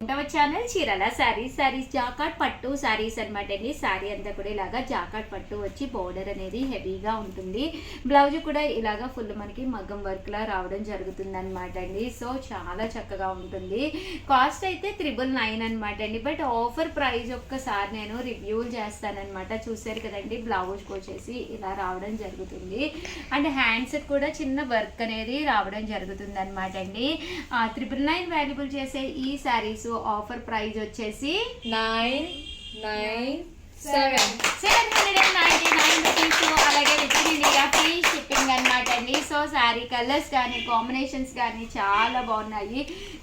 ఉంటవ channel చీరల సారీస్ జాకాట్ పట్టు సారీస్ అనమాట అండి. సారీ అంతా కూడా ఇలాగా జాకాట్ పట్టు వచ్చి బోర్డర్ అనేది హెవీగా ఉంటుంది. బ్లౌజ్ కూడా ఇలాగా ఫుల్ మనకి మగ్గం వర్క్ లా రావడం జరుగుతుంది అనమాట అండి. సో చాలా చక్కగా ఉంటుంది. కాస్ట్ అయితే 999 అనమాట అండి. బట్ ఆఫర్ ప్రైస్ ఒక్కసారి నేను రివ్యూలు చేస్తానన్నమాట. చూసారు కదండి, బ్లౌజ్ వచ్చేసి ఇలా రావడం జరుగుతుంది. అండ్ హ్యాండ్స్ కూడా చిన్న వర్క్ అనేది రావడం జరుగుతుంది అనమాట అండి. 999 వాల్యుబుల్ చేసే ఈ సారీస్ ఆఫర్ ప్రైస్ వచ్చేసి 799 రూపీస్. అలాగే with in India free shipping అనమాట అండి. సో శారీ కలర్స్ కానీ కాంబినేషన్స్ కానీ చాలా బాగున్నాయి.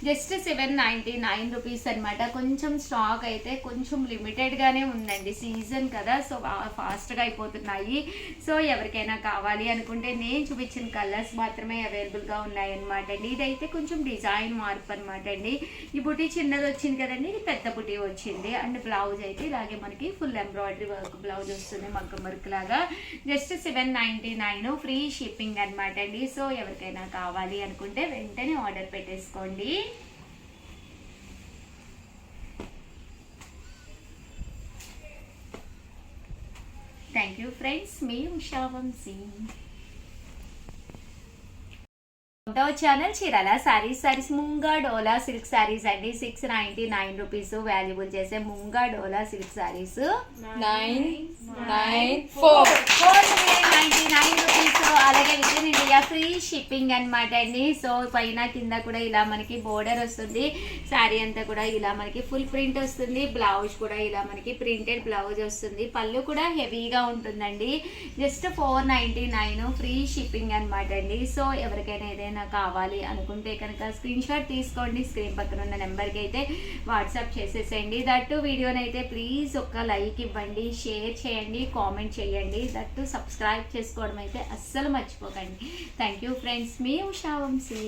జస్ట్ 799 రూపీస్ అనమాట. కొంచెం స్టాక్ అయితే కొంచెం లిమిటెడ్గానే ఉందండి, సీజన్ కదా, సో ఫాస్ట్గా అయిపోతున్నాయి. సో ఎవరికైనా కావాలి అనుకుంటే నేను చూపించిన కలర్స్ మాత్రమే అవైలబుల్గా ఉన్నాయి అనమాట అండి. ఇదైతే కొంచెం డిజైన్ మార్పు అనమాట అండి. ఈ బుటీ చిన్నది వచ్చింది కదండి, ఇది పెద్ద బుటీ వచ్చింది. అండ్ బ్లౌజ్ అయితే ఇలాగే మనకి ఫుల్ ఎంబ్రాయిడరీ వర్క్ బ్లౌజ్ వస్తుంది, మగ్గం వర్క్ లాగా. జస్ట్ 799 ఫ్రీ షిప్పింగ్ అనమాట అండి. సో ఎవరికైనా కావాలి అనుకుంటే వెంటనే ఆర్డర్ పెట్టేసుకోండి. థ్యాంక్ యూ ఫ్రెండ్స్, మీ ఉషా వంశీ. ఛానల్ చీరాల సారీస్ ముంగా డోలా సిల్క్ సారీస్ అండి. 699 రూపీస్ వాల్యుబుల్ చేసే ముంగా డోలా సిల్క్ సారీస్ 499 రూపీస్. అలాగే with in India free shipping అనమాట అండి. సో పైన కింద కూడా ఇలా మనకి బోర్డర్ వస్తుంది. శారీ అంతా కూడా ఇలా మనకి ఫుల్ ప్రింట్ వస్తుంది. బ్లౌజ్ కూడా ఇలా మనకి ప్రింటెడ్ బ్లౌజ్ వస్తుంది. పళ్ళు కూడా హెవీగా ఉంటుందండి. జస్ట్ 499 ఫ్రీ షిప్పింగ్ అనమాట అండి. సో ఎవరికైనా ఏదైనా కావాలి అనుకుంటే కనుక స్క్రీన్ షాట్ తీసుకోండి. స్క్రీన్ పక్కన ఉన్న నెంబర్కి అయితే వాట్సాప్ చేసేసేయండి. దట్టు వీడియోనైతే ప్లీజ్ ఒక్క లైక్ ఇవ్వండి, షేర్ చేయండి, కామెంట్ చేయండి. దట్టు సబ్స్క్రైబ్ చేసుకోవడం అయితే అస్సలు మర్చిపోకండి. థ్యాంక్ యూ ఫ్రెండ్స్, మీ ఉషా వంశీ.